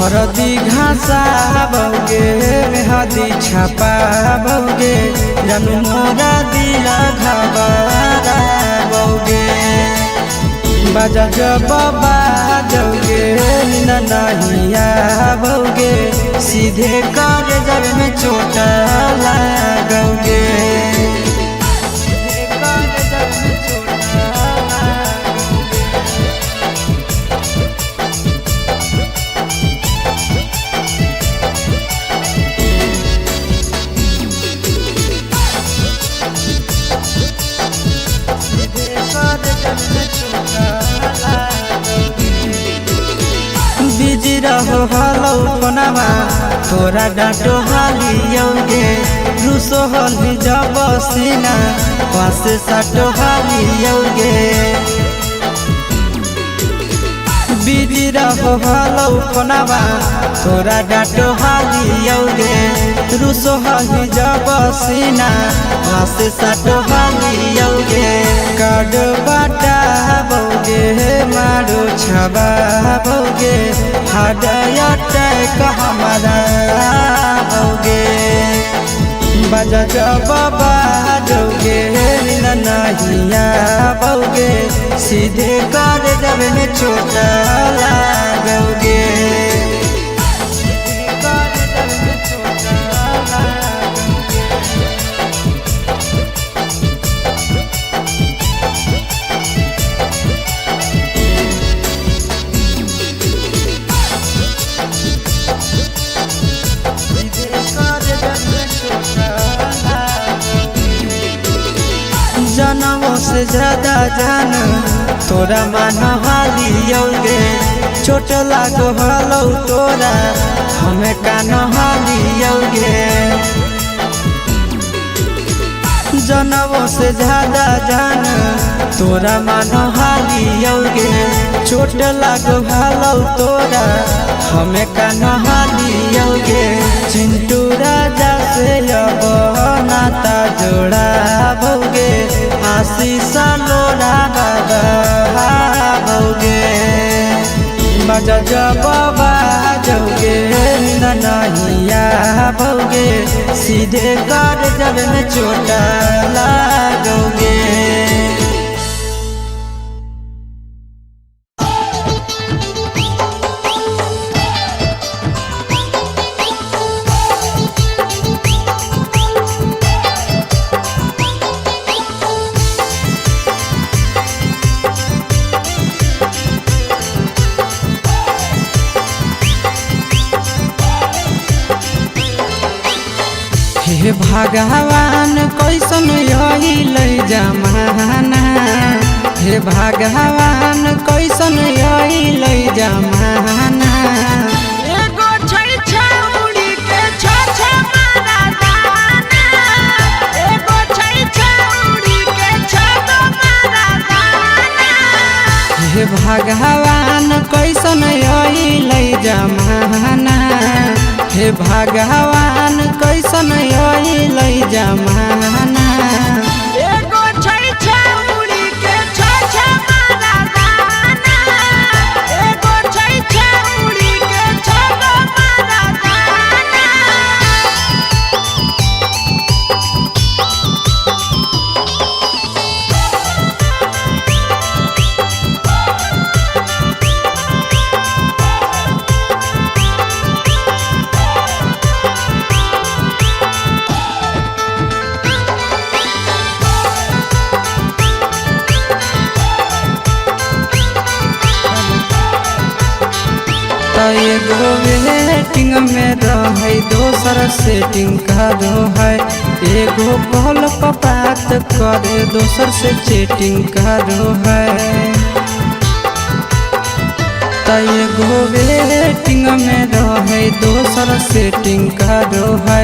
हरदी घासा बौगे हदी छापा बौगे जानू मोरा दिला घबरा बौगे बाजा जब बाजोगे नहिया बौगे सीधे कर जब में चोट लागोगे। बिजी रहो हलो फोनवा तोरा डांटो हालियोगे रूसो हली जब सीना पासे साटो हालियोगे। बिजी रहो हलो फोनवा तोरा डांटो हालियोगे रूसो हली जब सीना पासे साटो हालियोगे। कार्ड बाटा बौगे मारो छबा बौगे हार्ट अटैक हमारा बौगे बाजा जब बाजोगे नहिया बौगे सीधे कर जब में चोट लागोगे। जनमों से ज्यादा जान तोरा मान हालियोगे चोट लागो हलो तोरा हमें कान हालियोगे। जनमों से ज्यादा जान तोरा मान हालियोगे चोट लागो हलो तोरा हमें कान हालियोगे। चिंटू राजा से अब नाता जोड़ा बौगे आशीष लोड़ा बाबा बौगे बाजा जब बाजोगे नहिया बौगे सीधे कर जब में चोट लागोगे। हे भगवान कैसन अइल जमाना हे भगवान कैसन अइल जमाना। एगो छै छौरी के छ मारा दाना एगो छै छौरी के छ मारा दाना। हे भगवान कैसन अइल जमाना हे भगवान कैसन अइल जमाना। एगो छै छौरी के छ मारा दाना एगो छै छौरी के छ मारा दाना। एगो वेटिंग में रहे दोसर सेटिंग करो है एगो कॉल पर बात करे दोसर से चैटिंग करो है। एगो वेटिंग में रहे दोसर सेटिंग करो है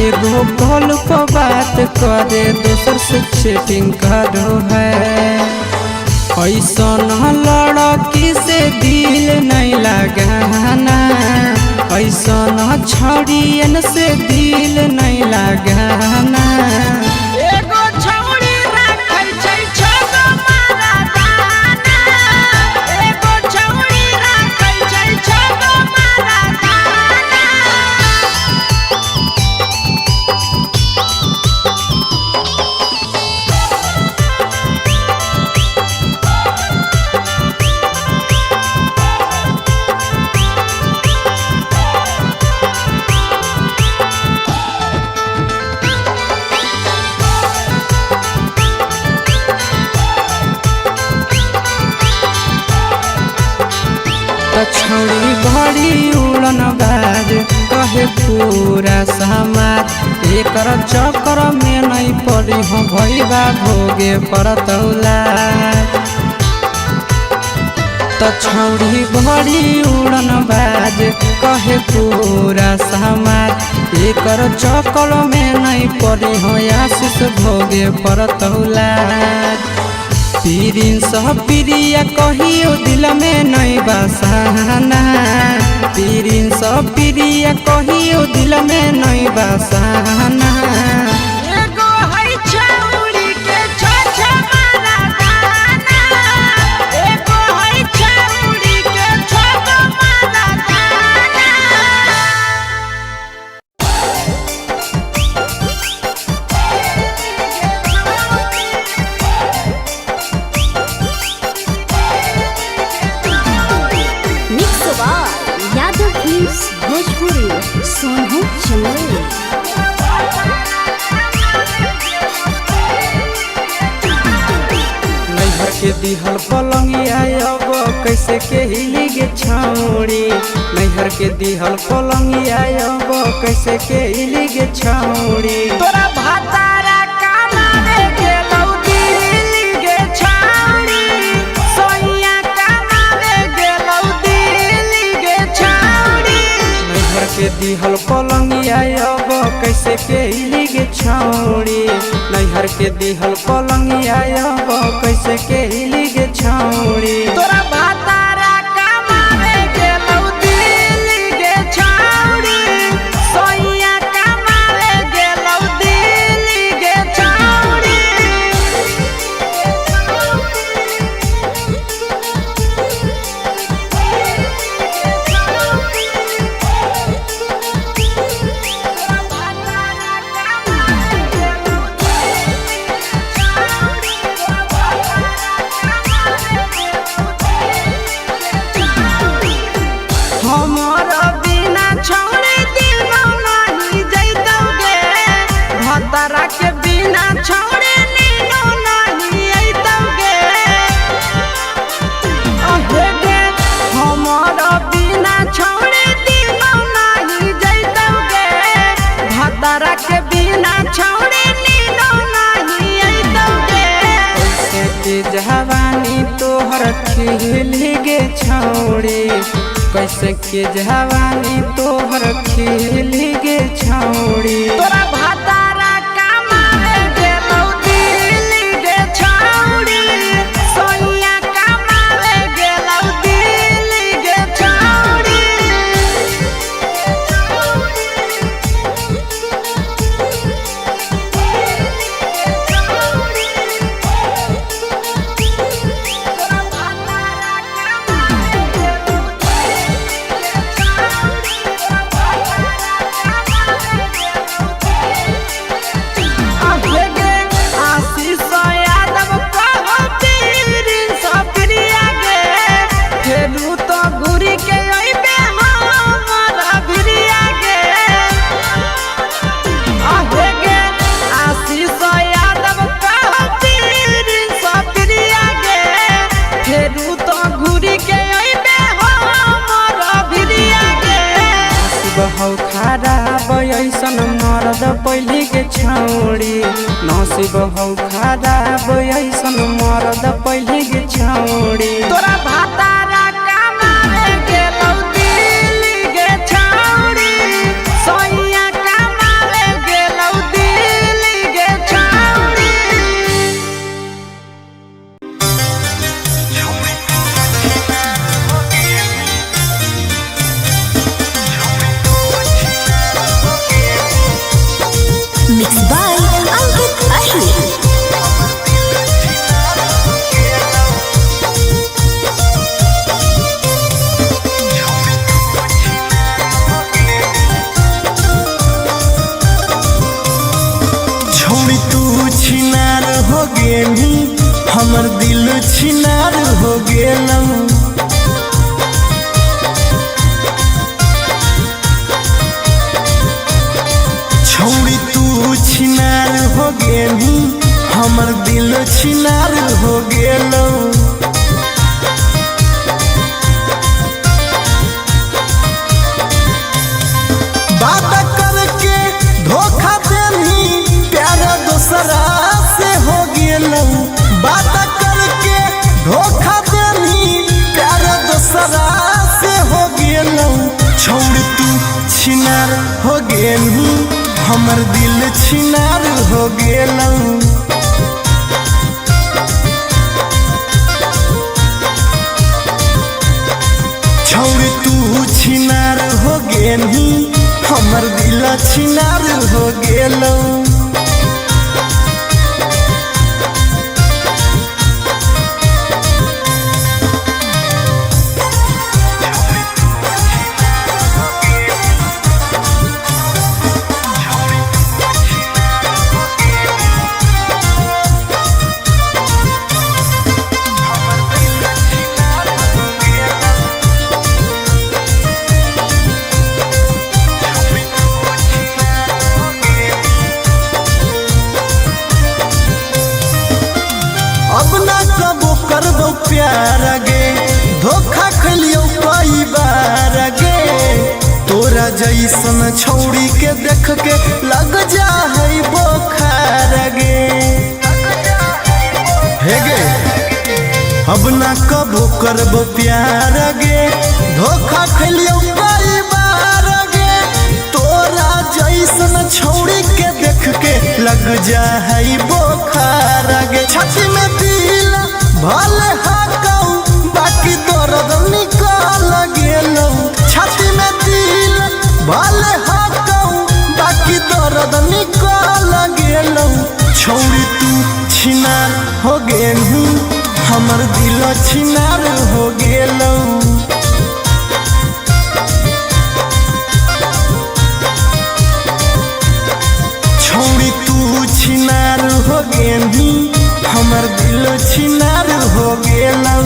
एगो कॉल पर बात करे दोसर से चैटिंग करो है। ऐसन लड़की से दिल नहीं लगाना ऐसन छड़ियन से दिल नहीं लगाना। एगो छौरी राखै छै छगो मारा दाना एगो छौरी राखै छै छगो मारा त छौड़ी बड़ी उड़न बाज कहे पूरा समाज एकर चक्कर में नहीं पड़ी हो भैया भोगे परतौला त छौड़ी बड़ी उड़न बाज कहे पूरा समाज एकर चक्कर में नहीं पड़ी हो आशीष भोगे परतौला पीरिन सब प्रिया कहियो दिल में नहीं बसाना पीरिन सब प्रिया कहियो दिल में नहीं बसाना एगो है छौड़ी के छोछा मारा गाना एगो है छौड़ी के छोछा मारा गाना यादव फिल्म्स भोजपुरी सोनू चंदेल नैहर के दिहल पलंगिया अब कैसे के हिली गे छौड़ी नैहर के दिहल पलंगिया अब कैसे के हिली गे छौड़ी तोरा भातारा कामावे गेलौ दिल्ली गे छौड़ी सोइया कामावे गेलौ दिल्ली गे छौड़ी नैहर के दिहल पलंगिया अब कैसे के हिली गे छौड़ी नैहर के दिहल पलंगिया अब कैसे के हिली गे छौड़ी तोरा भातारा कामावे गेलौ दिल्ली गे छौड़ी सोइया कामावे गेलौ दिल्ली गे छौड़ी हमर बिना छौड़ी दिनो नहीं जैतौगे भतरा के बिना छौड़ी नीनो नहीं अइतौगे अहे गे हमर बिना छौड़ी दिनो नहीं जैतौगे भतरा के बिना छौड़ी नीनो नहीं अइतौगे कैसे के जवानी तोहर खिली गे छौड़ी कैसे के जवानी तोहर खिली गे छौड़ी तोरा भातारा कामावे गेलौ दिल्ली गे छौड़ी सोइया कामावे गेलौ दिल्ली गे छौड़ी बहौ खराब ऐसन मरद पहली के छौड़ी नसीब हौ खराब ऐसन मरद पहली के छौड़ी तोरा भातारा कामावे गेलौ दिल्ली गे छौड़ी सोइया कामावे गेलौ दिल्ली गे छौड़ी Mixed by Ankit Ahir. छोड़ी तू छिनार हो गेली हमर दिल छिनार हो गेलौ छोड़ी तू छिनार हो गेली हमर दिल छिनार हो गेलौ छिनार हो गेलू हमर दिल छिनार हो गेलू छौरी तू छिनार हो गेलू हमर दिल छिनार हो गेलू अब ना कबो करबो प्यार गे धोखा खलियो कई बार गे तोरा जैसन छौड़ी के देख के लग जा है बोखार गे हे गे अब ना कबो करबो प्यार गे धोखा खलियो कई बार गे तोरा जैसन छौड़ी के देख के लग जा है बोखार गे छाती में दिल भले हाकऊ बाकी दर्द निकाल गेलौ छाती में दिल भले हाकऊ बाकी दर्द निकाल गेलौ छौड़ी तू छिनार हो गेलू हमर दिल छिनार हो गेलौ छौड़ी तू छिनार हो गेलू हमर दिल छिनार हो गेलौ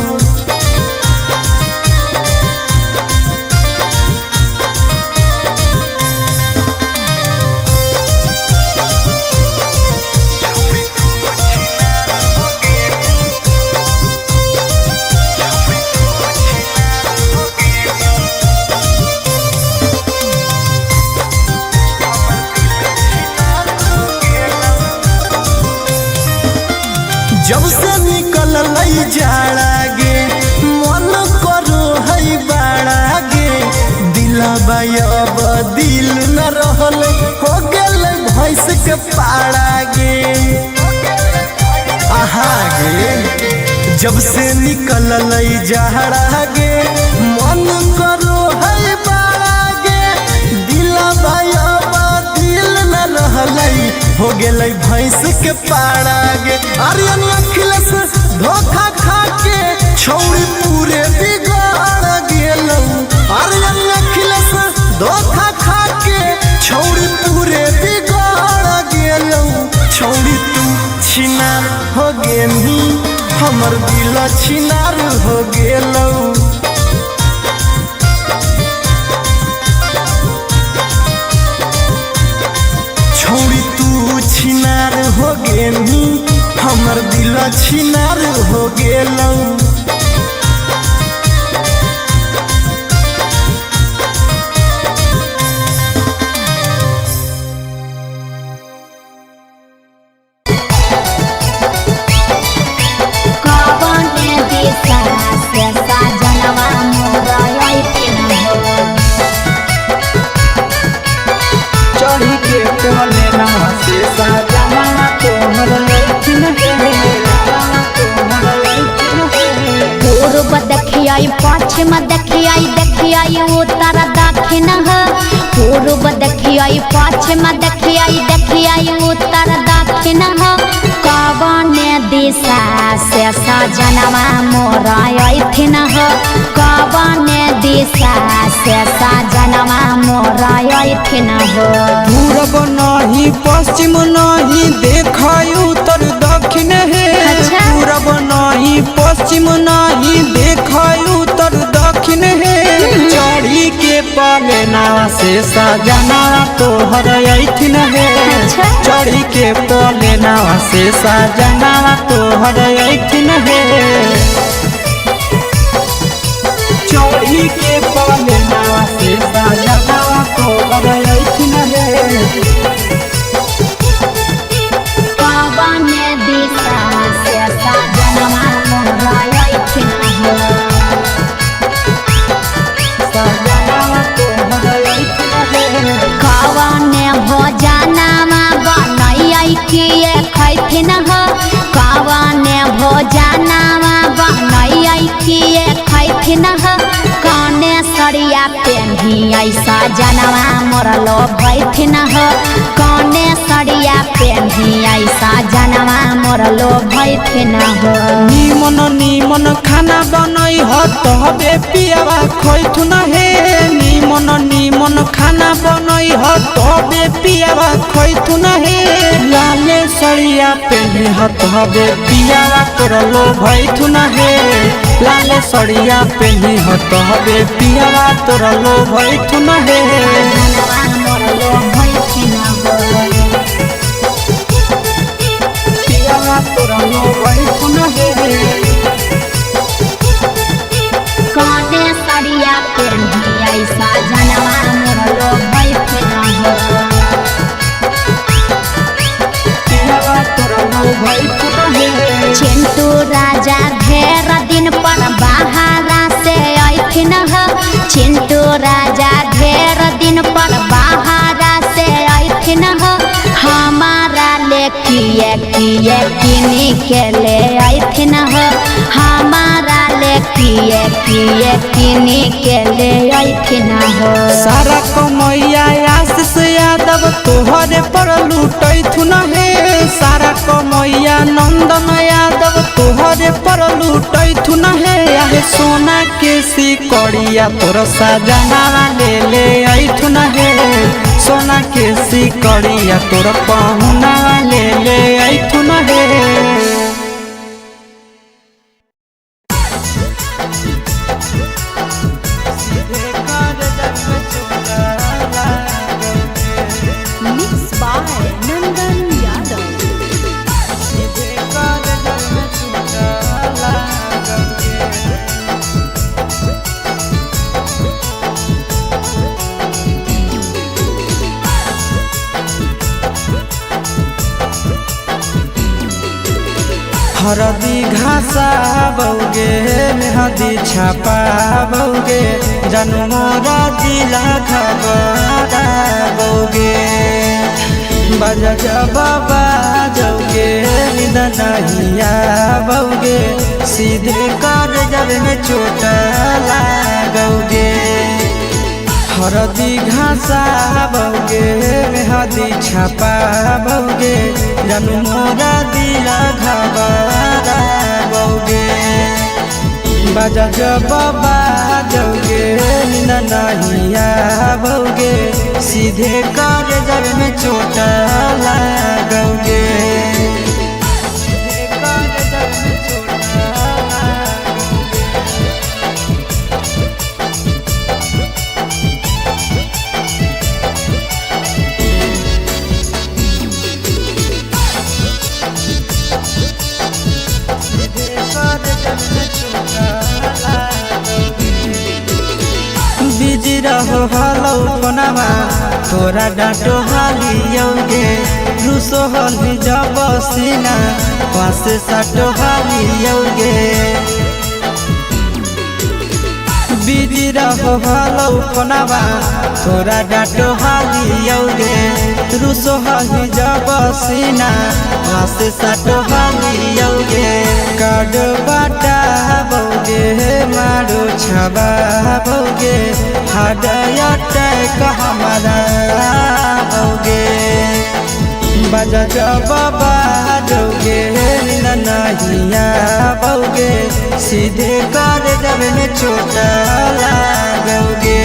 जब से निकल लई जाड़ा गे मन करो है बाड़ा गे दिलबा अब दिल न रहल हो गेल भैंस के पाड़ा गे आहा गे जब से निकल लई जाड़ा गे मन करो है बाड़ा गे दिलबा अब दिल न रहल हो गेलै भैंस के पाड़ा गे आर्यन अखिलेश धोखा खा के छौड़ी पूरे बिगाड़ गेलौ आर्यन अखिलेश धोखा खा के छौड़ी पूरे बिगाड़ गेलौ छौड़ी तू छिनार हो गेलू हमर दिल छिनार हो गेलौ छौड़ी तू छिनार हो गेलू हमर दिल छिनार हो गेलौ चढ़ी के टोले नवा से साजना तोहर लैठिन पूर्व देखियाई पश्चिम देखियाई उत्तर दक्षिण पूर्व देखियाई पश्चिम देखियाई उत्तर दक्षिण कवन दिशा से सजनवा मोरा अइथिन कवन दिशा से सजनवा मोरा अइथिन पूरब नहीं पश्चिम नहीं देखाई उत्तर दक्षिण है अच्छा। पूरब नहीं पश्चिम नहीं देखाई उत्तर दक्षिण है चढ़ी के पलेना से सजना तोहर अइथिन है अच्छा। चढ़ी के पलेना से सजना तोहर अइथिन है चढ़ी के पलेना से सजना तोहर अइथिन है कवन दिशा से सजनवा मोरा अइथिन सजना तोहर अइथिन है बैठिन कौने सड़िया पेन्ही ऐसा जनवा मोरलो बैठिन कौने सड़िया पेन्ही ऐसा जनवा मोरलो बैठिन निमन निमन खाना बनई ह तबे पियावा खैथुन हे निमन निमन खाना बनई ह तबे पियावा खैथुन हे लाले सड़िया पेन्ही ह तबे पियावा तोरलो भैथुन हे लाले सड़िया पेन्ही ह तबे पियावा तोरलो भैथुन हे जनवा मोरलो बैठिन पियावा तोरलो भैथुन हे कौने सड़िया पेन्ही ऐसा जनवा मोरलो बैठिन पियावा तोरलो भैथुन हे चिंटू राजा ढेर दिन पर बाहरा से ऐथिन चिंटू राजा ढेर दिन पर बाहरा से ऐथिन हमारा ले किए किए किनी के ले ऐथिन हमारा ले किए किए किनी के ले ऐथिन सारा कमैया आशीष यादव तोहरे पर लूटैथुन हे सारा कमैया नंदन यादव तोहरे पर लूटैथुन हे आहे सोना के सिकड़िया तोर सजनावा ले ऐथुन हे सोना के सिकड़िया तोर पहुनावा ले ऐथुन हे Mixed by Nandan Yadav हरदी घासा बौगे मेहदी छापा बौगे जनमोरा जिला खबरा बौगे बजा बाबा जौगे निदनहिया बौगे सीधे कर जब में चोट लागोगे हरदी घासा बौगे मेहदी छापा बौगे जनमोरा दिला घबरा बौगे बजा बाबा जौगे नहिया बौगे सीधे कर जब में चोट लागोगे बिजी रहो हलो कोनामा तोरा डांटो हालियोगे रूसो हली जब सीना पासे साटो हालियोगे बिजी रहो हलो कोनामा तोरा डांटो हालियोगे रूसो हली जब सीना पासे साटो हालियोगे काड बाटा बौगे मारो छबा बौगे हाडया टैक हमारा बौगे बजा बाबा जौगे नहिया बौगे सीधे कर जब में चोट लागोगे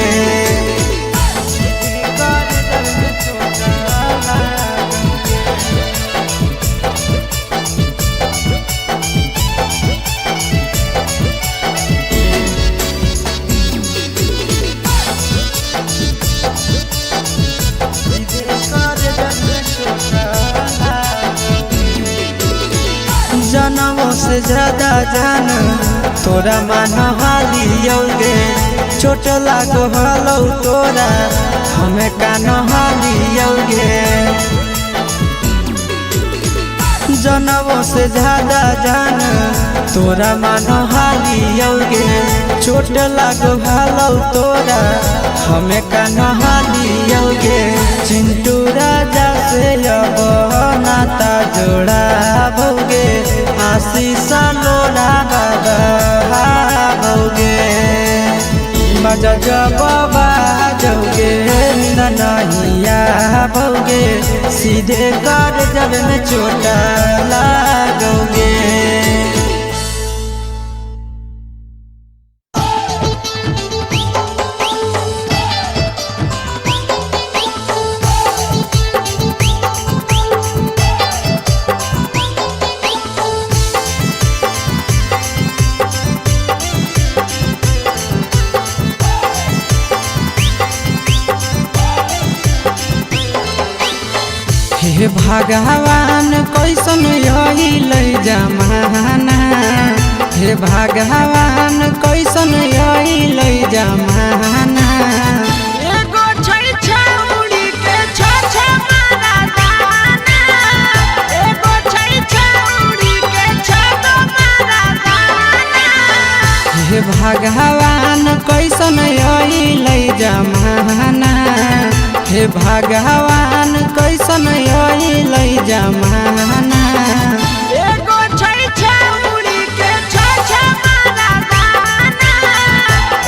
जनमों से ज्यादा जान तोरा मान हालियोगे चोट लागो हलो तोरा हमें कान हालियोगे जनमों से ज्यादा जान तोरा मान हालियोगे चोट लागो हलो तोरा हमें कान हालियोगे चिंटू राजा से अब नाता जोड़ा भोगे आशीष लोड़ा बाबा भोगे। बाजा जब बाजोगे नींद नहीं आओगे, सीधे कर जब में चोट लागोगे। हे भगवान कैसन यही लई जमाना, हे भगवान कैसन यही लई जमाना। एगो छै छौड़ी के छ मारा दाना, एगो छै छौड़ी के छ मारा दाना। हे भगवान कैसन यही लई जमाना, हे भगवान कैसन यही लई जमाना। एगो छै छौड़ी के छ मारा दाना,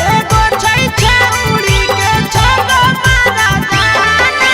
एगो छै छौड़ी के छ मारा दाना।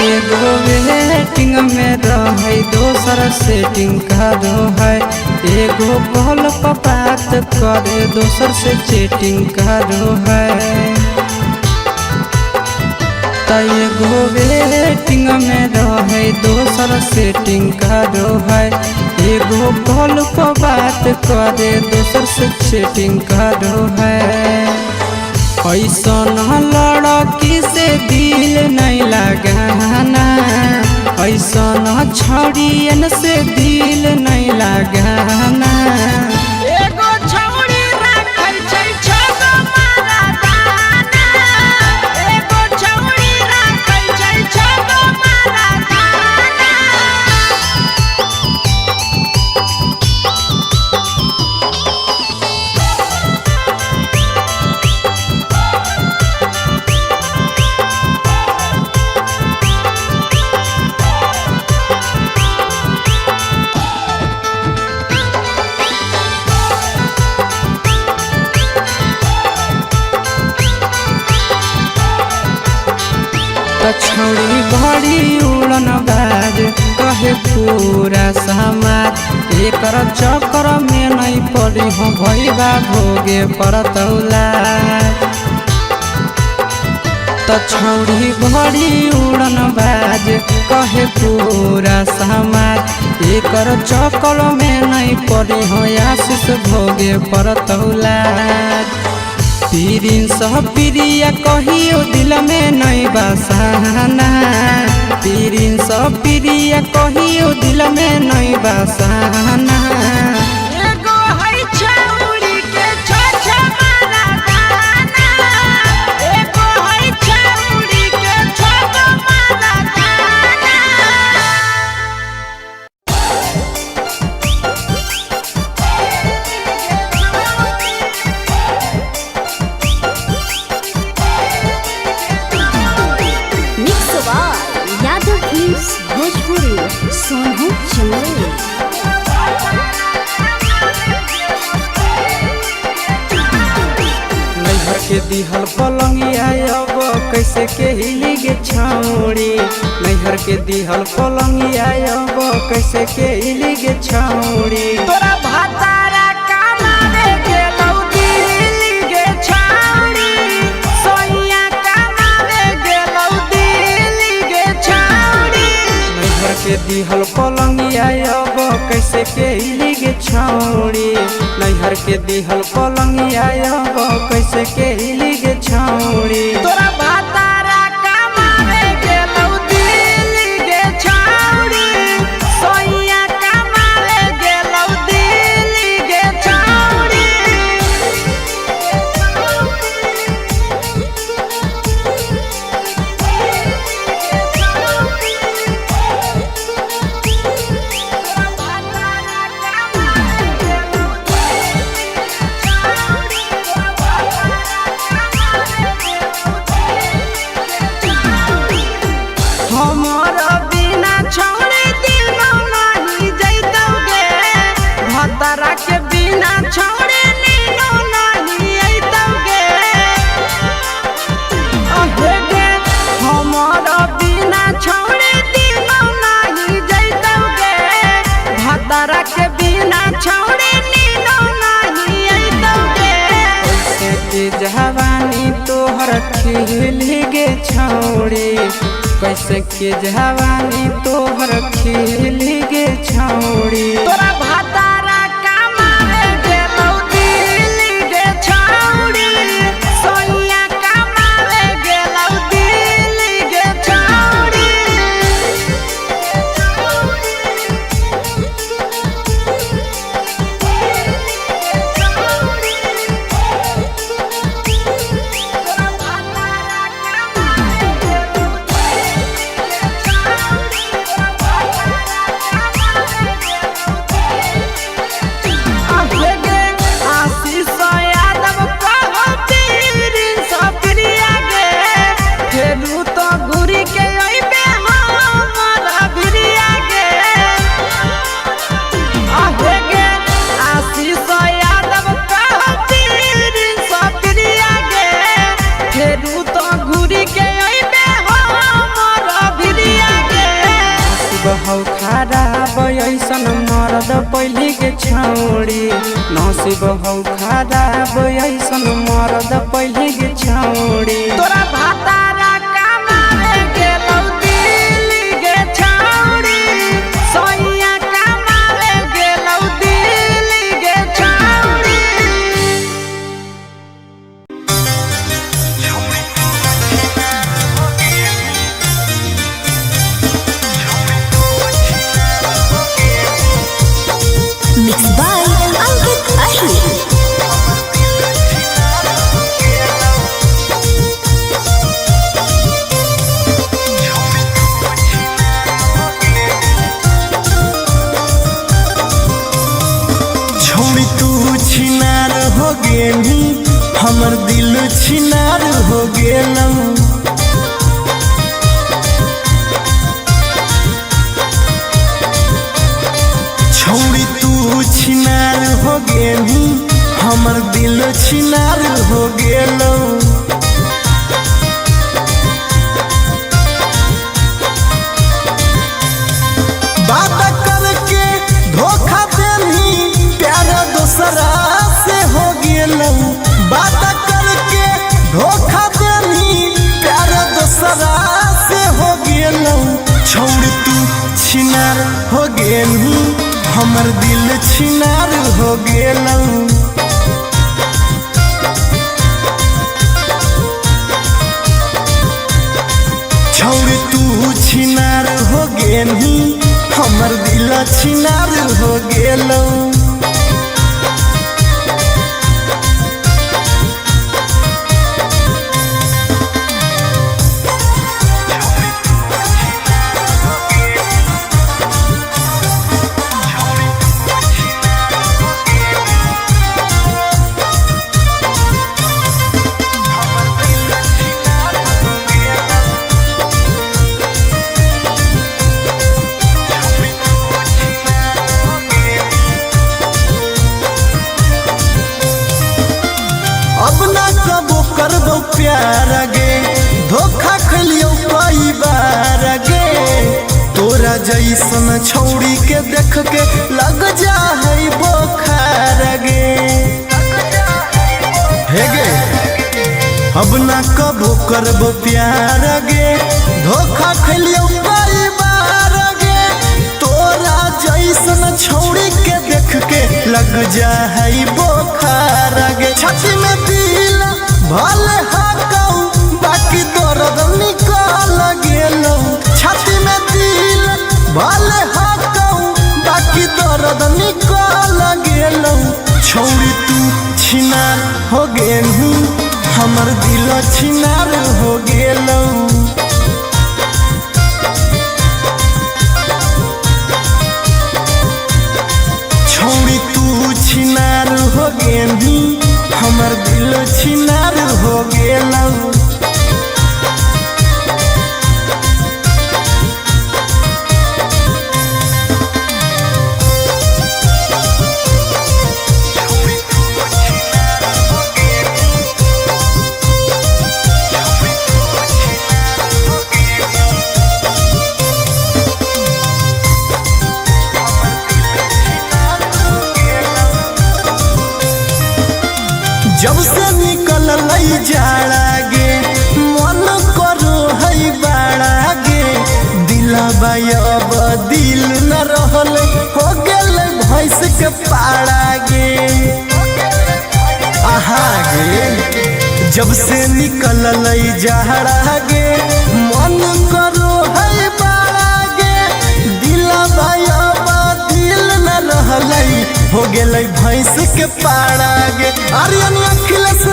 एगो वेटिंग में रहे दोसर सेटिंग करो है, एगो कॉल पर बात करे दोसर से चैटिंग करो है। एगो वेटिंग में रहे दोसर सेटिंग करो है, एगो कॉल पर बात करे दोसर से चैटिंग करो है। ऐसन लड़की से दिल नहीं लगाना, ऐसन छड़ियन से दिल नहीं लगाना। एगो छौड़ी राखै छै छ मारा दाना, एगो छौड़ी राखै छै छ मारा दाना। छौड़ी बड़ी उड़न बाज कहे पूरा समाज, एकर चक्कर में नहीं पड़ी हो भैया भोगे परतौला। छौड़ी बड़ी उड़न बाज कहे पूरा समाज, एकर चक्कर में नहीं पड़ी हो आशीष भोगे परतौला। प्रिंस प्रिया कहियो दिल में नहीं बसाना, प्रिंस प्रिया कहियो दिल में नहीं बसाना। एगो है छौड़ी के छ मारा दाना, एगो है छौड़ी के छ मारा दाना। भोजपुरी सोनू चंदेल। नैहर के दिहल पलंगिया अब कैसे के हिली गे छौड़ी, नैहर के दिहल पलंगिया अब कैसे के हिली गे छौड़ी। तोरा भातारा कमावे गेलौ दिल्ली गे छौड़ी, सोइया कमावे गेलौ दिल्ली गे छौड़ी। नैहर के दिहल पलंगिया अब कैसे के हिली गे छौड़ी, नैहर के दिहल पलंगिया अब कैसे के हिली गे छौड़ी। तोरा भातारा कमावे गेलौ दिल्ली गे छौड़ी, सोइया कमावे गेलौ दिल्ली गे छौड़ी। तोहर खिली गे छौड़ी कैसे के जवानी तोहर खिली गे छौड़ी तोरा भातारा कमावे गेलौ दिल्ली गे छौड़ी सोनिया कमावे गेलौ दिल्ली गे छौड़ी हौ खराब ऐसन मरद पहली के छौड़ी नसीब हौ खराब ऐसन मरद पहली के छौड़ी तोरा भातारा कमावे गेलौ दिल्ली गे छौड़ी सोनिया कमावे गेलौ दिल्ली गे छौड़ी Mixed by Ankit Ahir. छोड़ी तू छिनार हो गेली हमर दिल छिनार हो गेलौ छोड़ी तू छिनार हो गेली हमर दिल छिनार हो गेलौ बात करके धोखा देनी प्यार दूसरा से हो गेलौ बात करके धोखा देनी प्यार दूसरा से हो गेलौ छोड़ तू छिनार हो गेली हमर दिल छिनार हो गेलौ छोड़ तू छिनार हो गेली हमर दिल छिनार हो गेलौ अब ना कबो करबो प्यार गे धोखा खलियो कई बार गे तोरा जैसन छौड़ी के देख के लग जा है बोखार गे हे गे अब ना कबो करबो प्यार गे धोखा खलियो कई बार गे तोरा जैसन छौड़ी के देख के लग जा है बोखार गे छाती में दिल भले हाकौ बाकी दर्द निकाल गेलौ छाती में दिल भले हाकौ बाकी दर्द निकाल गेलौ छौड़ी तू छिनार हो गेलू हमर दिल छिनार हो गेलौ छोड़ी तू छिनार हो गेली हमर दिल छिनार हो गेलौ के पाड़ा गे आहा गे जब से निकल जहरा गे मन करो है बाड़ा गे दिला भैया दिल न रहलै हो गेलै भैंस के पाड़ा गे आर्यन अखिलेश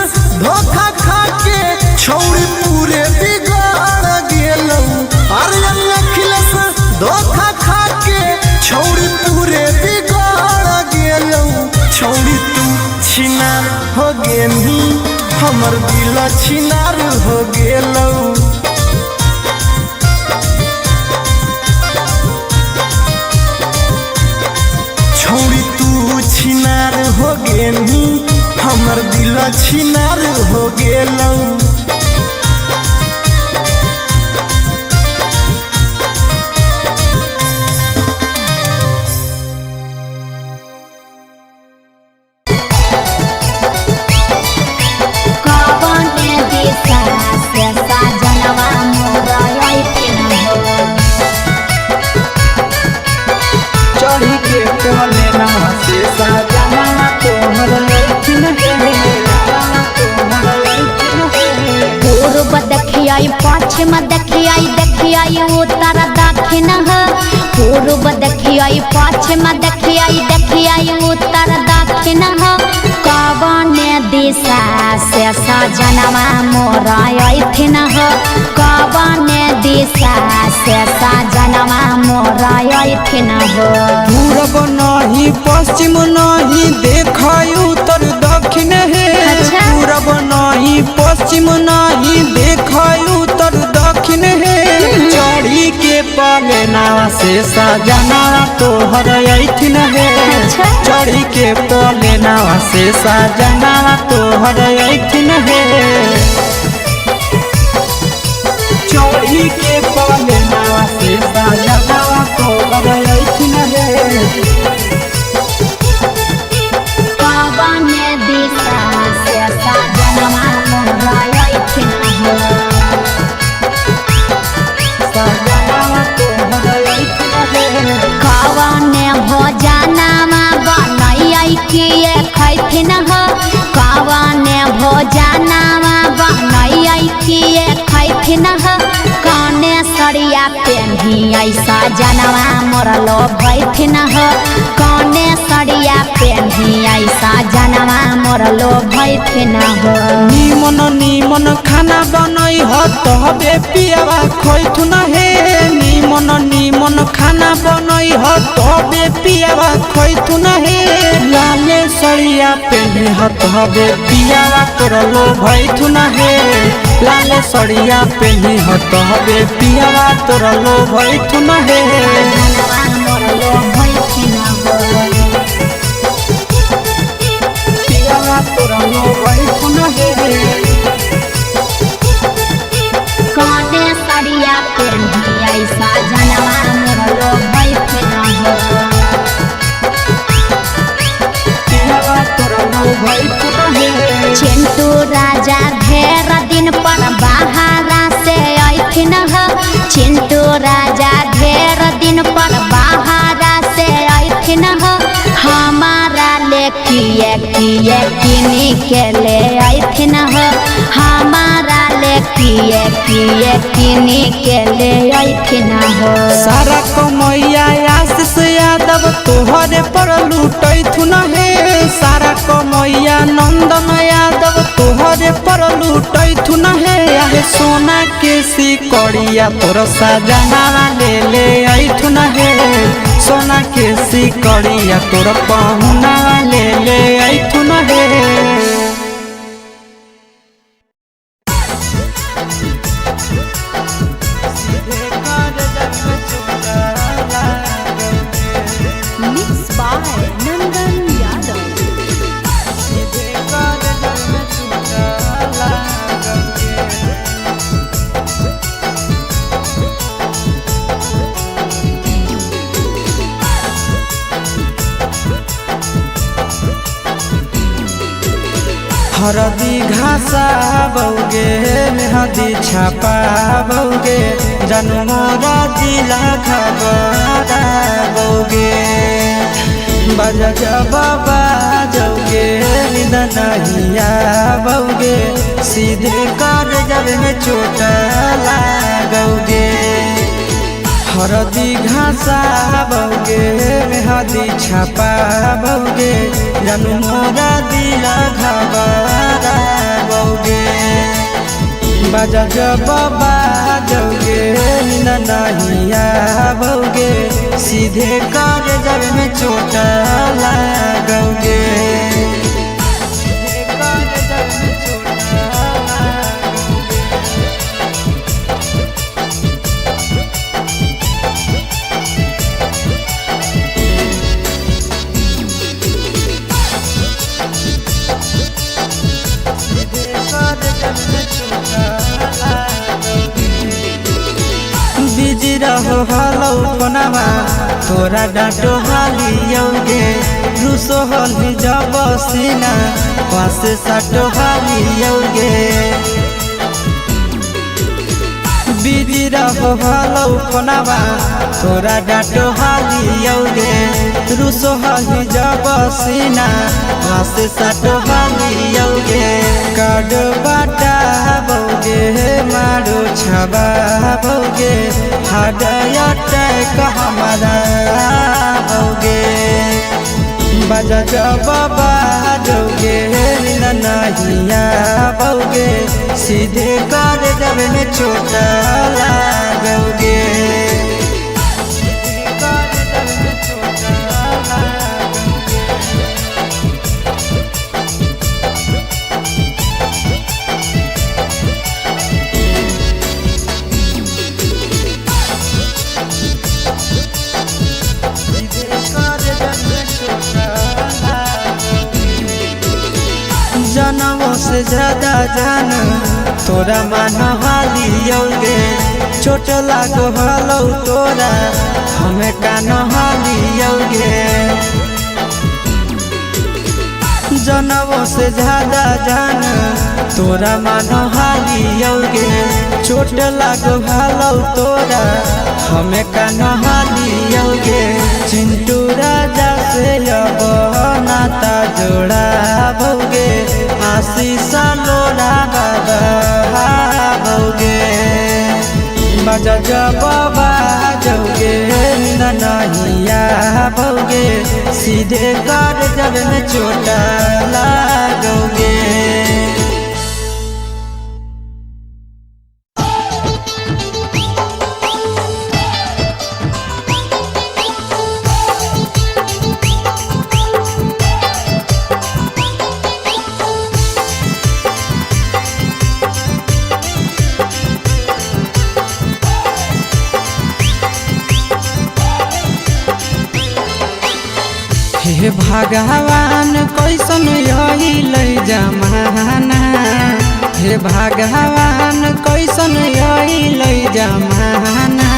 धोखा खा के छौड़ी पूरे बिगाड़ गेलौ आर्यन अखिलेश धोखा खा के छौड़ी पूरे बिगाड़ गेलौ छौड़ी तू छिनार हो गेनी हमर दिल छिनार हो गेलौ छौड़ी तू छिनार हो गेनी हमर दिल छिनार हो गेलौ चढ़ी के कोले नवा से सजना तोहर लैठिन पूर्व देखियाई पश्चिम देखियाई उत्तर दक्षिण पूर्व देखियाई पश्चिम देखियाई उत्तर दक्षिण कवन दिशा से सजनवा मोर अइथिन कवन दिशा से सजनवा मोर अइथिन पूरब नहीं पश्चिम नहीं देखाई उत्तर दक्षिण है पूरब नहीं पश्चिम नहीं देखाई उत्तर दक्षिण है चढ़ी के पलेना से सजना तोहर अइथिन है चढ़ी के पलेना से सजना तोहर अइथिन है चढ़ी के पलेना से सजना तोहर अइथिन है कवन दिशा से सजनवा मोर अइथिन कवन भोजनमा बनैयै किए खैथिन कवन भोजनमा बनैयै किए खैथिन कने सरिया पेन्हियै सजनवा मोर लोभैथिन कने सरिया पेन्हियै सजनवा मोर लोभैथिन निमन निमन खाना बनई ह तबे पियावा खैथुन हे निमन निमन खाना बनई ह तबे पियावा खैथुन हे लाले सड़िया पेन्हे ह तबे पियावा तोर लोभैथुन हे लाले सड़िया पेन्हे ह तबे पियावा तोर लोभैथुन हे मोर लोभैथिन पियावा तोर लोभैथुन हे कने सरिया पेन्हियै सजनवा मोर लोभैथिन पियावा तोर लोभैथुन हे चिंटू राजा ढेर दिन पर बाहरा से अइथिन चिंटू राजा ढेर दिन पर बाहरा से अइथिन हमारा ले किए किए किनी के ले अइथिन हमारा ले किए किए किनी के ले अइथिन सारा कमैया आशीष यादव तोहरे पर लूटैथुन हे सारा कमैया नंदन यादव तोहरे पर लूटैथुन हे आहे सोना के सिकड़िया तोर सजना ले अइथुन हे सोना के सिकड़िया तोर पहुना ले अइथुन हे मिक्स बाय नंदन यादव हरदी घासा बौगे मेहदी छापा बौगे जन्मोरा जिला खबरा बौगे बजा जब बाजोगे नींद नहीं आवोगे सीधे कर जब में चोट लागोगे हरदी घासाबोगे मेहदी छपाबोगे जानू मोरा दिल घबराबोगे बजा जब बाजोगे नींद नहीं आवोगे सीधे कर जब में चोट लागोगे बिजी रहो हलो फोनमा तोरा डांटो हालियोगे रूसो हली जब सीना पास साटो हालियोगे बिजी रहो हलो फोनमा तोरा डांटो हालियोगे रूसो हली जब सीना पास साटो हालियोगे कार्ड बाटाबोगे मारो छबाबोगे हार्ट अटैक हमारा होगे बजा जब बाजोगे नींद नहीं आवोगे सीधे कर जब में चोट लागोगे जनमों से ज्यादा जान तोरा मान हालियोगे चोट लागो हलो तोरा हमें कान हालियोगे जनमों से ज्यादा जान तोरा मान हालियोगे चोट लागो हलो तोरा हमें कान हालियोगे चिंटू राजा से अब नाता जोड़ाबोगे आशीष लोड़ा बाबाबोगे बजा जब बाजोगे नींद नहीं आवोगे सीधे कर जब में चोट लागोगे हे भगवान कैसन अइलै जमाना हे भगवान कैसन अइलै जमाना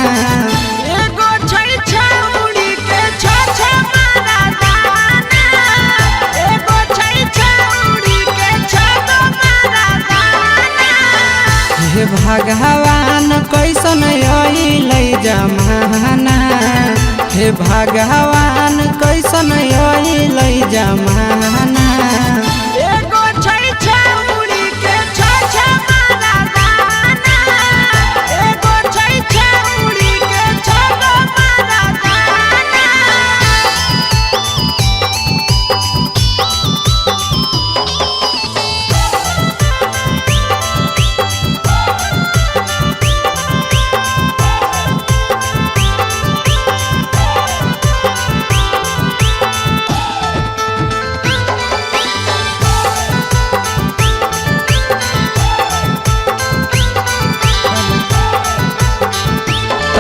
एगो छै छौरी के छ मारा दाना एगो छै छौरी के छ मारा दाना हे भगवान कैसन अइलै जमाना हे भगवान कैसन अइलै जमाना एगो छै छौरी के छ मारा दाना एगो छै छौरी के छ मारा दाना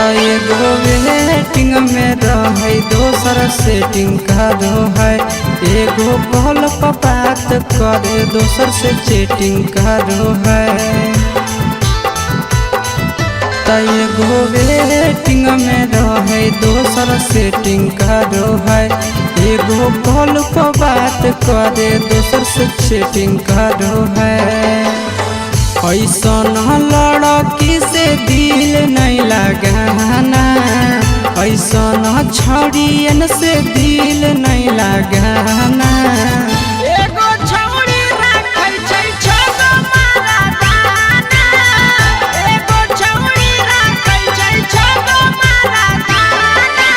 एगो वेटिंग में रहे दोसर सेटिंग करो है एगो कॉल पर बात करे दोसर से चैटिंग करो है एगो वेटिंग में रहे दोसर सेटिंग करो है एगो कॉल पर बात करे दोसर से चैटिंग करो है ऐसन लड़की से दिल नहीं लगाना ऐसन छड़ियन से दिल दिल नहीं लगाना। एगो छौड़ी राखै छै छगो मारा दाना, एगो छौड़ी राखै छै छगो मारा दाना।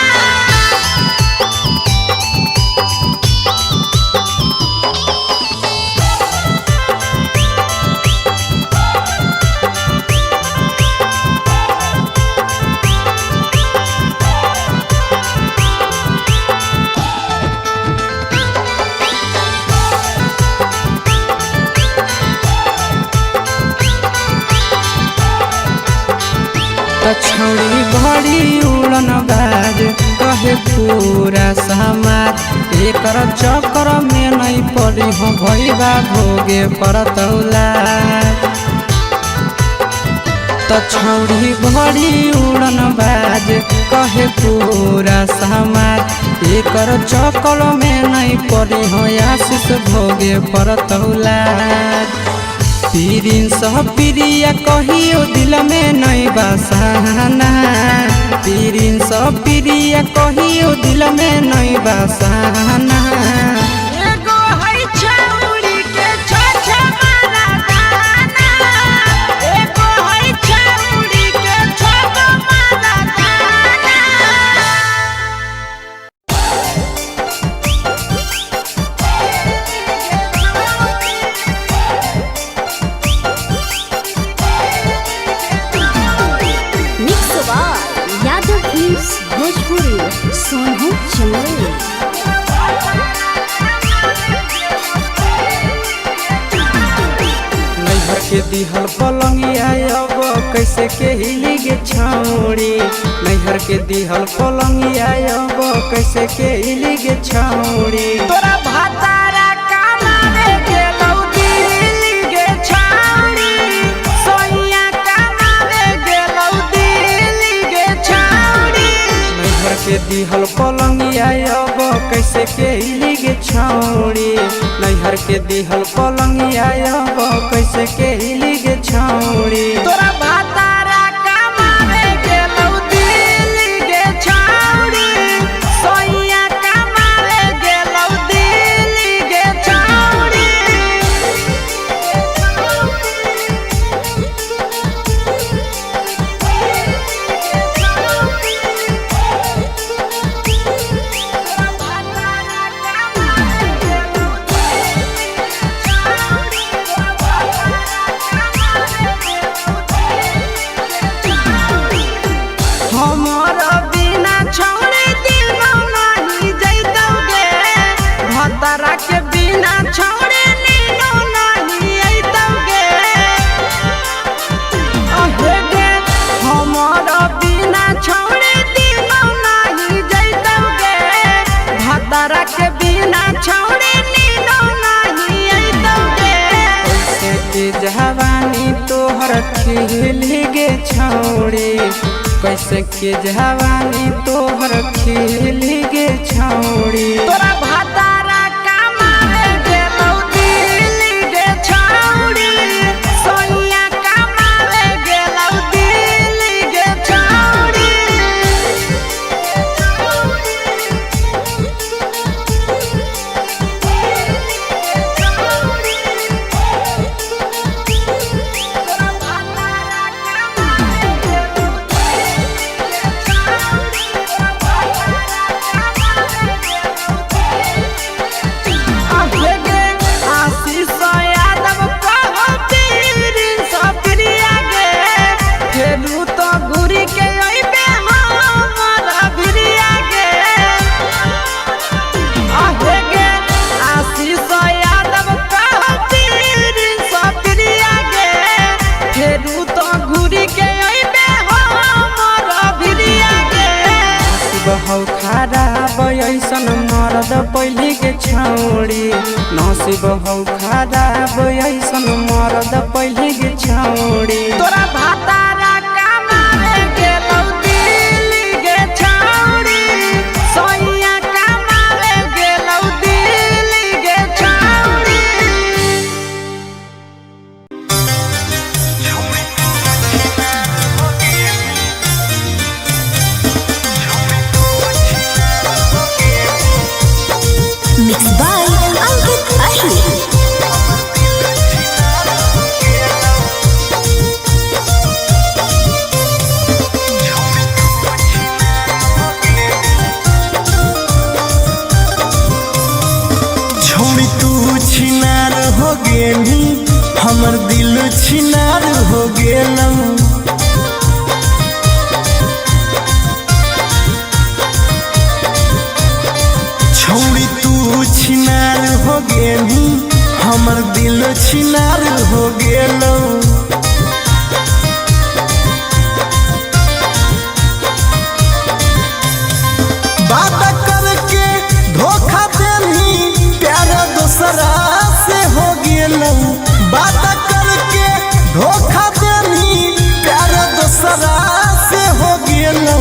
छौड़ी बड़ी उड़न बाज कहे पूरा समाज, एकर चक्कर में नहीं पड़ी हो भैया भोगे परतौला। छौड़ी बड़ी उड़न बाज कहे पूरा समाज, एकर चक्कर में नहीं पड़ी हो आशीष भोगे परतौला। पीरिन सह प्रिया कहियो दिल में नहीं बसाना, पीरिन सह प्रिया कहियो दिल में नहीं बसाना। एगो है छौड़ी के छ मारा दाना, एगो है छौड़ी के छगो मारा दाना। यादव फिल्म्स भोजपुरी सोनू चंदेल। नैहर के दिहल पलंगिया अब कैसे के हिली गे छौड़ी, नैहर के दिहल पलंगिया अब कैसे के हिली गे छौड़ी। तोरा भातारा कमावे गेलौ दिल्ली गे छौड़ी, सोइया कमावे गेलौ दिल्ली गे छौड़ी। नैहर के दिहल पलंगिया अब कैसे के हिली गे छौड़ी, नैहर के दिहल पलंगिया अब कैसे के हिली गे छौड़ी। तोरा भातारा कमावे गेलौ दिल्ली गे छौड़ी, सोइया कमावे गेलौ दिल्ली गे छौड़ी। हमर बिना छौड़ी दिनो नहीं जैतौगे, भतरा के बिना छौड़ी नीनो नहीं अइतौगे। अहे गे हमर बिना छौड़ी दिनो नहीं जैतौगे, भतरा के बिना छौड़ी नीनो नहीं अइतौगे। कैसे के जवानी तोहर खिली गे छौड़ी, कैसे के जवानी तोहर खिली गे छौड़ी। तोरा भातारा कमावे गेलौ दिल्ली गे छौड़ी, सोइया कमावे गेलौ दिल्ली गे छौड़ी। हौ खराब ऐसन मरद पहले के छौड़ी, नसीब हौ खराब ऐसन मरद पहले के छौड़ी। तोरा भातारा कमावे गेलौ दिल्ली गे छौड़ी, सोइया कमावे गेलौ दिल्ली गे छौड़ी। गेनी हमर दिल छिनार हो गेलौ। छौड़ी तू छिनार हो गेनी हमर दिल छिनार हो गेलौ। बात करके धोखा देनी प्यार दूसरा से हो गेलौ। बात करके धोखा देनी प्यार दूसरा से हो गेलौ।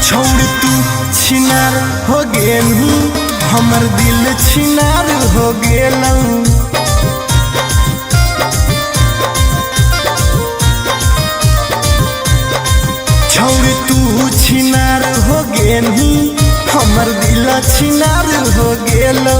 छोड़ तू छिनार हो गेनी हमर दिल छिनार हो गेलौ। छोड़ तू छिनार हो गेनी हमर दिल छिनार हो गेलौ।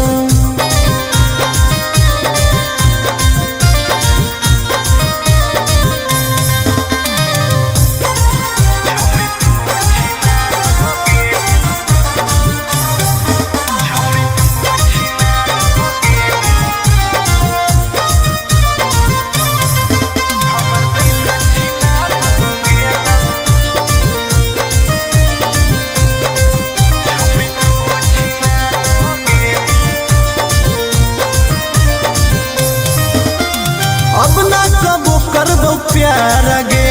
अब ना कबो करबो प्यार गे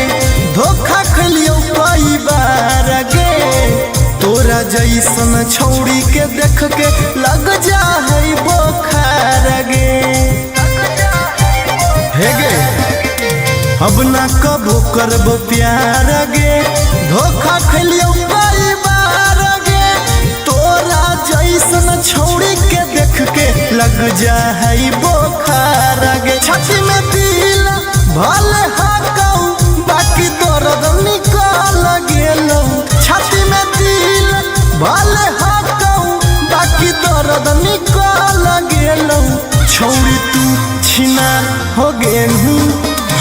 धोखा खलियो कई बार गे। तोरा जैसन छौड़ी के देख के लग जा है बोखार गे। हे गे अब ना कबो करबो प्यार गे धोखा खलियो कई बार गे। तोरा जैसन छौड़ी के देख के लग जा है बोखार गे। छाती में दिल भले हाकौ बाकी दर्द निकाल गेलौ। छाती में दिल भले हाकौ बाकी दर्द निकाल गेलौ। छौड़ी तू छिनार हो गेलू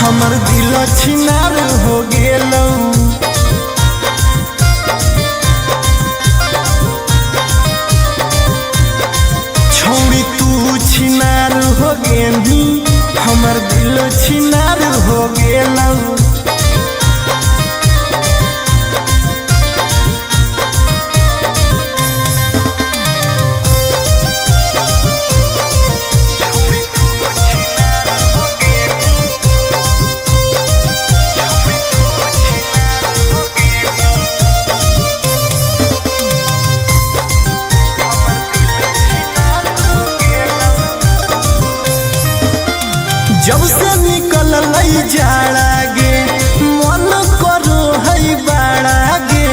हमर दिल छिनार हो गेलौ। छौड़ी तू छिनार हो गेली हमर दिल छिनार हो गेलौ। जब से निकल लई जाड़ा गे मन करो है बाड़ा गे।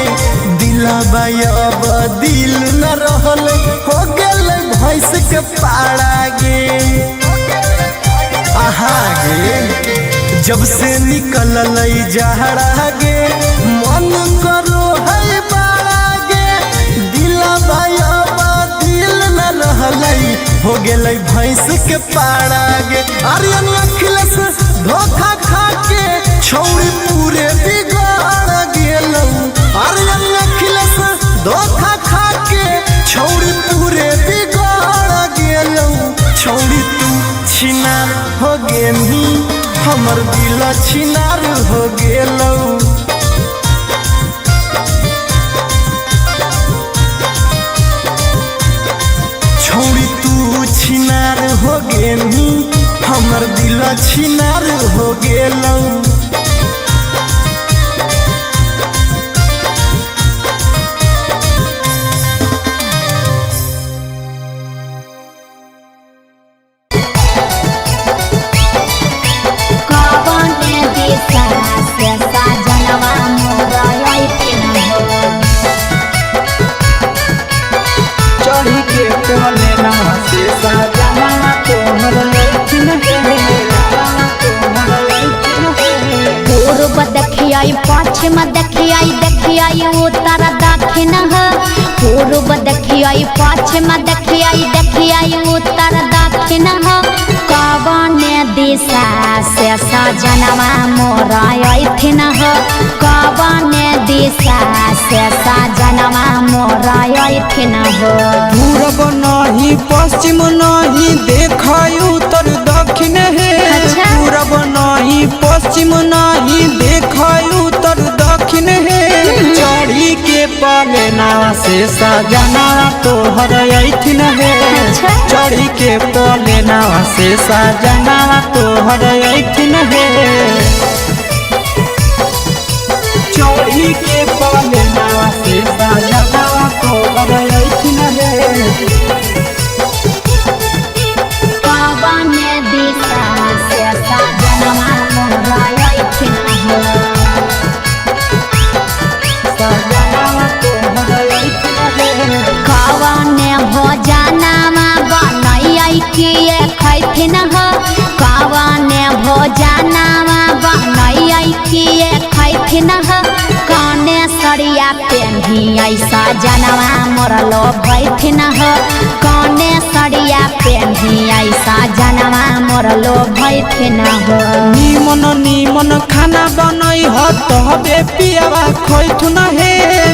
दिलबा अब दिल न रहल हो गेल भैंस के पाड़ा गे। आहा गे जब से निकल लई जाड़ा गे मन करो है बाड़ा गे। दिलबा अब दिल न रहल हो गेल भैंस के पाड़ा गे। आर्यन अखिलेश धोखा खा के छौड़ी पूरे बिगाड़ गेलौ। आर्यन अखिलेश धोखा खा के छौड़ी पूरे बिगाड़ गेलौ। छौड़ी तू छिनार हो गेली हमर दिल छिनार हो गेलौ। छौड़ी तू छिनार हो गेली हमर दिल छिनार हो गेलौ। चढ़ी के कोने नवा से सजना तोहर लैठिन पूर्व देखियाई पश्चिम देखियाई देखियाई उत्तर दक्षिण पूर्व देखियाई पश्चिम देखियाई देखियाई उत्तर दक्षिण कवने दिशा से सजनवा मोर अइथिन कवने दिशा से सजनवा मोर अइथिन पूरब नहीं पश्चिम नहीं देखाई उत्तर दक्षिण है पश्चिम नहीं देखो उत्तर दक्षिण है चढ़ी के पलेना से सजना तोहर ऐठिन है चढ़ी के पलेना से सजना तोहर ऐठिन है चोरी के पलेना से सजना तोहर ऐठिन है कवन दिशा से सजनवा मोरा ऐठिन हो सजना तोहर ऐठिन है कवन भोजनमा बनैयै किए खैथिन हो कवन भोजनमा बनैयै किए खैथिन हो कने सरिया पेन्ही ऐसा जनवा मोरलो भैथिन हो कने सरिया पेन्ही ऐसा जनवा मोरलो भैथिन हो निमन निमन खाना बनई हो तबे पियावा खैथुन हे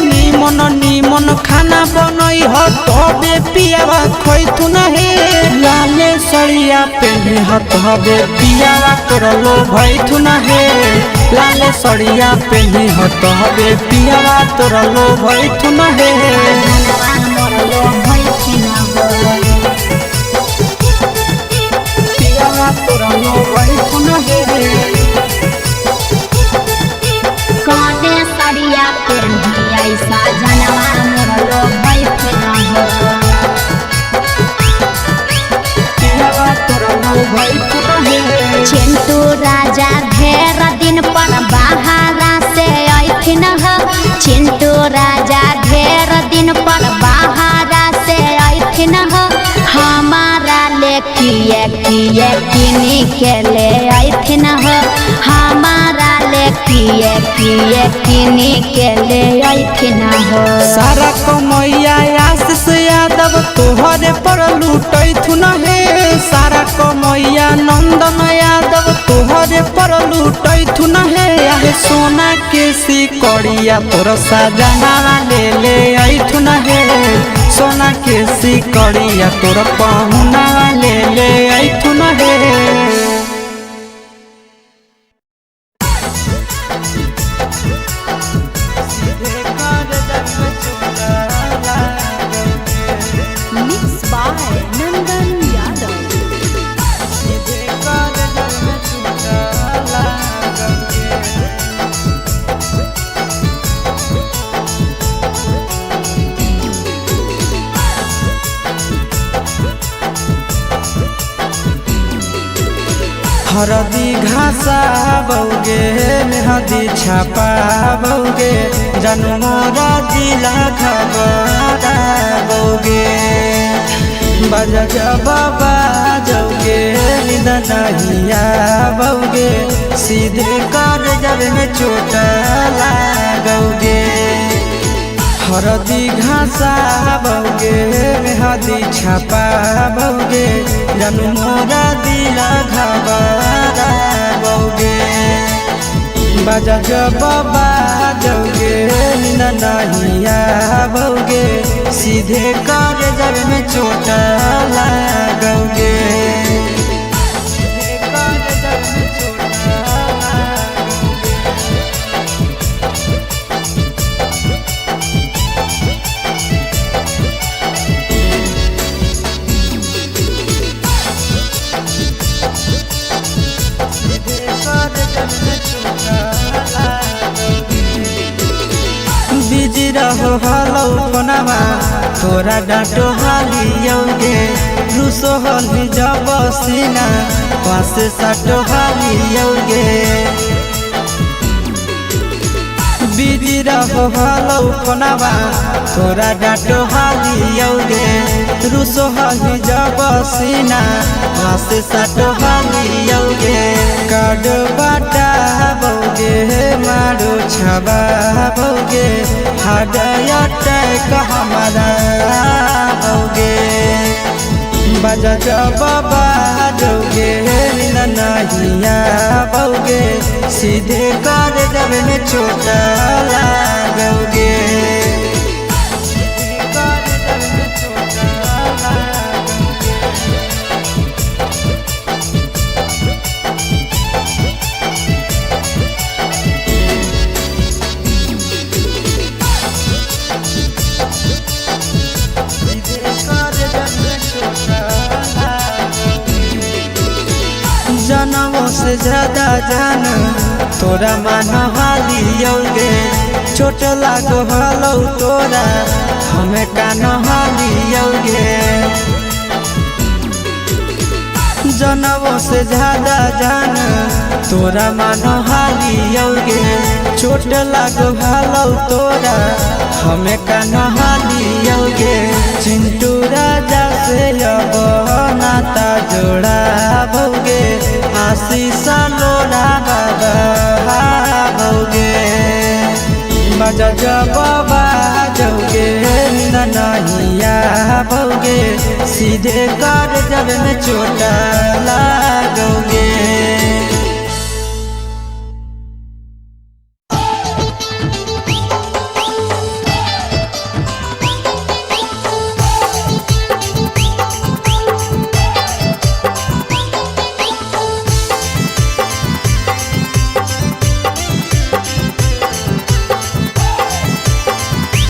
निमन निमन खाना बनई हो तबे पियावा खैथुन हे लाले सड़िया पेन्ही हो तबे पियावा तोरलो भैथुन हे लाले सड़िया पेन्ही हो तबे पियावा तोरलो भैथुन हे जनवा मोरलो भैथिन हो पियावा तोरलो भैथुन हे कने सरिया पेन्ही ऐसा जनवा मोरलो भैथिन हो पियावा तोरलो भैथुन हे चिंटू राजा ढेर दिन पर बाहरा से ऐठिन हो चिंटू राजा ढेर दिन पर बाहरा से ऐठिन हो हमारा ले किए किए किनी के ले ऐठिन हो हमारा ले किए किए किनी के ले ऐठिन हो सारा कमैया आशीष यादव तोहरे पर लूटैथुन हे सारा कमैया नंदन यादव तोहरे पर लूटैथुन हे आहे सोना के सिकड़िया तोर सजना ले ऐथुन हे सोना के सिकड़िया तोर पहुना ले ऐथुन हे Mixed by Nandan Yadav. हरदी घासा बौगे मेहदी छापा बौगे जनमोरा जिला खबरा बौगे बजा जब बाजोगे निद नहिया बौगे सीधे कर जब में चोट लागोगे हरदी घासा बौगे मेहदी छापा बौगे जनमोरा दिला घबरा बौगे बजा जब बाजोगे निद नहिया बौगे सीधे कर जब में चोट लागोगे बिजी रहो हलौ कोनामा तोरा डाँटो हालियौगे रुसो हली जब सीना पास साटो हालियौगे बिजी रहो हलौ कोनामा तोरा डाँटो हालियौगे रुसो हली जब सीना पास साटो हालियौगे काड बाटा बौगे मारो छबा बौगे हाडया टैक हमारा बौगे बजा जब बाजोगे नहिया बौगे सीधे कर जब में चोट लागोगे ज्यादा जान तोरा मान हालियोगे चोट लागो हलो तोरा हमें कान हालियोगे जनवों से ज्यादा जान तोरा मान हालियोगे चोट लागो हलो तोरा हमें कान हालियोगे चिंटू राजा से अब नाता जोड़ा भोगे आशीष लोड़ा भोगे बजा जब बाजोगे ननहिया भोगे सीधे कर जब में चोटा